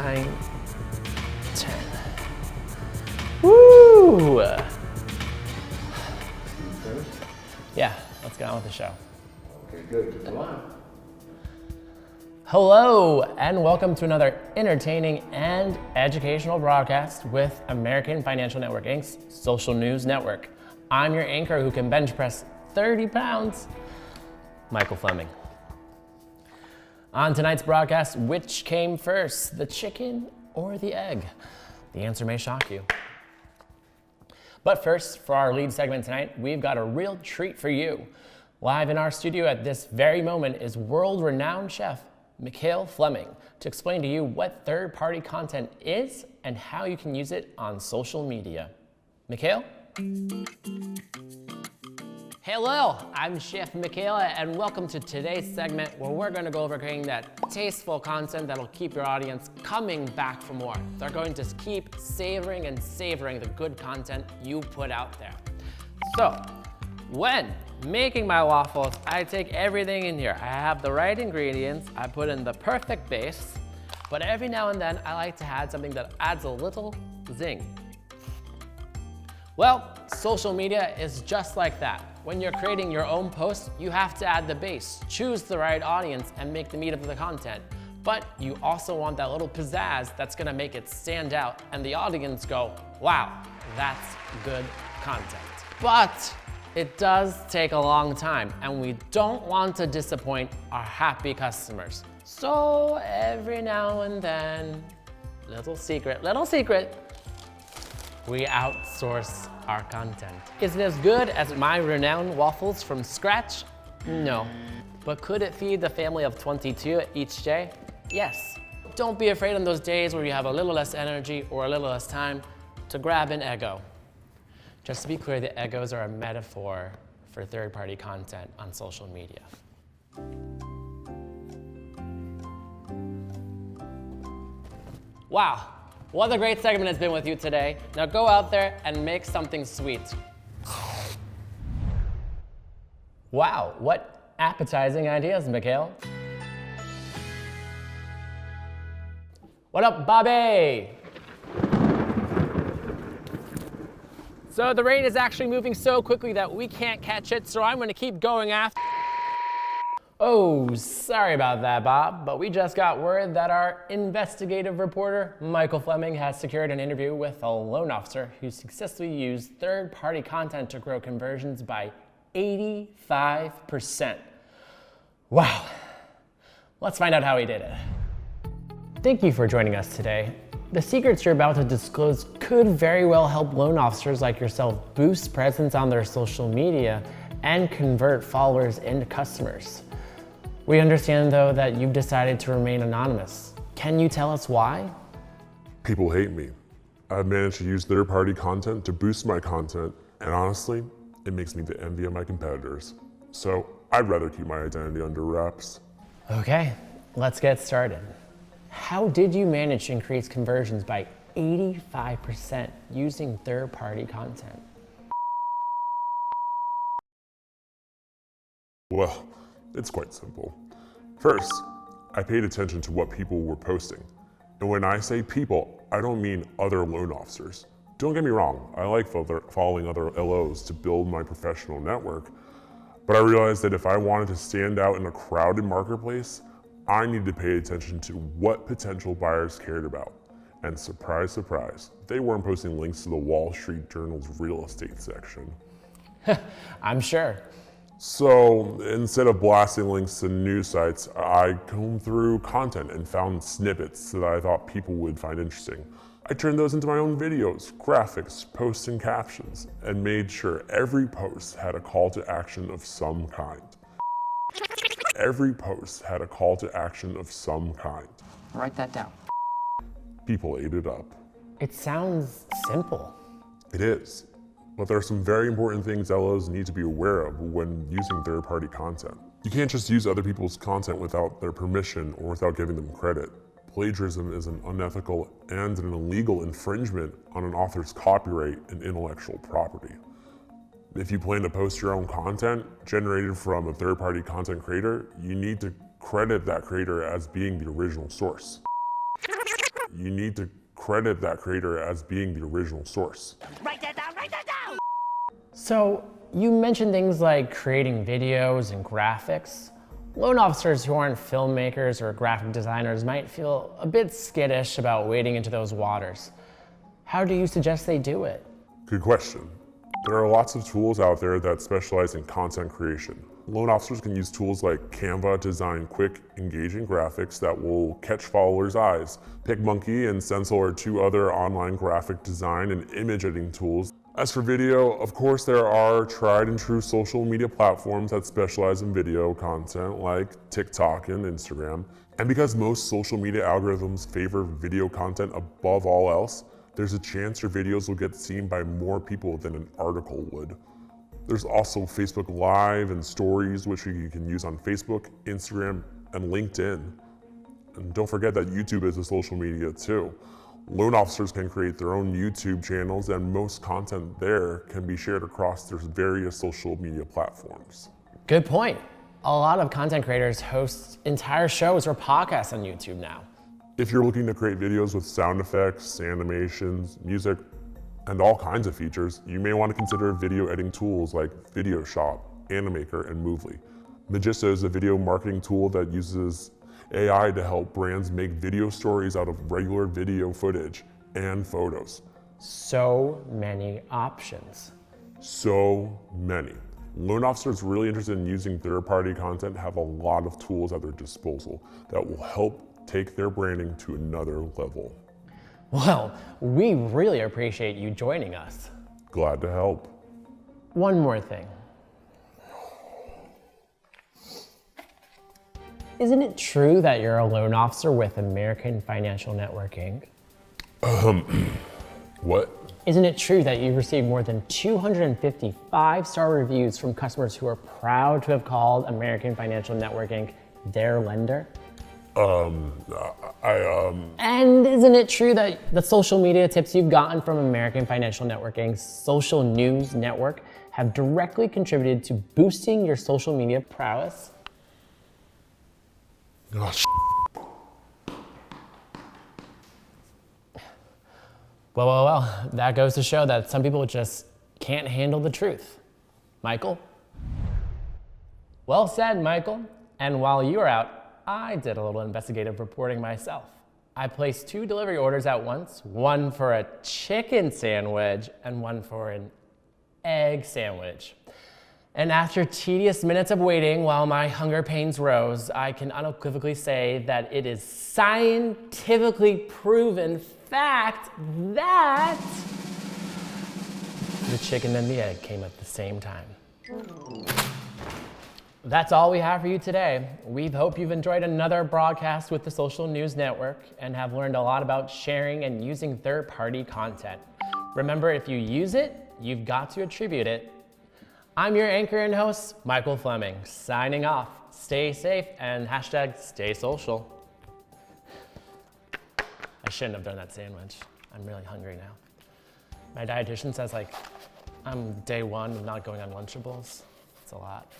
9, 10. Woo! Yeah, let's get on with the show. Okay, good. Come on. Hello, and welcome to another entertaining and educational broadcast with American Financial Network Inc.'s Social News Network. I'm your anchor who can bench press 30 pounds, Michael Fleming. On tonight's broadcast, which came first, the chicken or the egg? The answer may shock you. But first, for our lead segment tonight, we've got a real treat for you. Live in our studio at this very moment is world-renowned chef Michaela Fleming to explain to you what third-party content is and how you can use it on social media. Michaela? Hello, I'm Chef Michaela, and welcome to today's segment where we're going to go over creating that tasteful content that'll keep your audience coming back for more. They're going to keep savoring and savoring the good content you put out there. So, when making my waffles, I take everything in here. I have the right ingredients, I put in the perfect base, but every now and then I like to add something that adds a little zing. Well, social media is just like that. When you're creating your own post, you have to add the base, choose the right audience, and make the meat of the content. But you also want that little pizzazz that's gonna make it stand out and the audience go, wow, that's good content. But it does take a long time, and we don't want to disappoint our happy customers. So every now and then, little secret, we outsource our content. Is it as good as my renowned waffles from scratch? No. But could it feed the family of 22 each day? Yes. Don't be afraid on those days where you have a little less energy or a little less time to grab an Eggo. Just to be clear, the Eggos are a metaphor for third-party content on social media. Wow, what a great segment it's been with you today. Now go out there and make something sweet. Wow, what appetizing ideas, Michaela. What up, Bobby? So the rain is actually moving so quickly that we can't catch it, so I'm gonna keep going after. Oh, sorry about that, Bob, but we just got word that our investigative reporter, Michael Fleming, has secured an interview with a loan officer who successfully used third-party content to grow conversions by 85%. Wow. Let's find out how he did it. Thank you for joining us today. The secrets you're about to disclose could very well help loan officers like yourself boost presence on their social media and convert followers into customers. We understand, though, that you've decided to remain anonymous. Can you tell us why? People hate me. I've managed to use third-party content to boost my content, and honestly, it makes me the envy of my competitors. So I'd rather keep my identity under wraps. Okay, let's get started. How did you manage to increase conversions by 85% using third-party content? Well, it's quite simple. First, I paid attention to what people were posting. And when I say people, I don't mean other loan officers. Don't get me wrong, I like following other LOs to build my professional network, but I realized that if I wanted to stand out in a crowded marketplace, I needed to pay attention to what potential buyers cared about. And surprise, surprise, they weren't posting links to the Wall Street Journal's real estate section. I'm sure. So instead of blasting links to news sites, I combed through content and found snippets that I thought people would find interesting. I turned those into my own videos, graphics, posts, and captions, and made sure every post had a call to action of some kind. Every post had a call to action of some kind. Write that down. People ate it up. It sounds simple. It is, but there are some very important things LOs need to be aware of when using third-party content. You can't just use other people's content without their permission or without giving them credit. Plagiarism is an unethical and an illegal infringement on an author's copyright and intellectual property. If you plan to post your own content generated from a third-party content creator, you need to credit that creator as being the original source. you need to credit that creator as being the original source. Write that down, write that down! So you mentioned things like creating videos and graphics. Loan officers who aren't filmmakers or graphic designers might feel a bit skittish about wading into those waters. How do you suggest they do it? Good question. There are lots of tools out there that specialize in content creation. Loan officers can use tools like Canva to design quick, engaging graphics that will catch followers' eyes. PicMonkey and Stencil are two other online graphic design and image editing tools. As for video, of course there are tried and true social media platforms that specialize in video content like TikTok and Instagram. And because most social media algorithms favor video content above all else, there's a chance your videos will get seen by more people than an article would. There's also Facebook Live and Stories, which you can use on Facebook, Instagram, and LinkedIn. And don't forget that YouTube is a social media too. Loan officers can create their own YouTube channels, and most content there can be shared across their various social media platforms. Good point. A lot of content creators host entire shows or podcasts on YouTube now. If you're looking to create videos with sound effects, animations, music, and all kinds of features, you may want to consider video editing tools like VideoShop, Animaker, and Movely. Magista is a video marketing tool that uses AI to help brands make video stories out of regular video footage and photos. So many options. So many. Loan officers really interested in using third-party content have a lot of tools at their disposal that will help take their branding to another level. Well, we really appreciate you joining us. Glad to help. One more thing. Isn't it true that you're a loan officer with American Financial Network, Inc.? What? Isn't it true that you've received more than 250 five-star reviews from customers who are proud to have called American Financial Network, Inc. their lender? And isn't it true that the social media tips you've gotten from American Financial Network, Inc.'s social news network have directly contributed to boosting your social media prowess? Well, that goes to show that some people just can't handle the truth. Michael? Well said, Michael. And while you were out, I did a little investigative reporting myself. I placed 2 delivery orders at once, one for a chicken sandwich and one for an egg sandwich. And after tedious minutes of waiting while my hunger pains rose, I can unequivocally say that it is scientifically proven fact that the chicken and the egg came at the same time. That's all we have for you today. We hope you've enjoyed another broadcast with the Social News Network and have learned a lot about sharing and using third-party content. Remember, if you use it, you've got to attribute it. I'm your anchor and host, Michael Fleming, signing off. Stay safe and #stay social. I shouldn't have done that sandwich. I'm really hungry now. My dietitian says I'm day 1 of not going on Lunchables. It's a lot.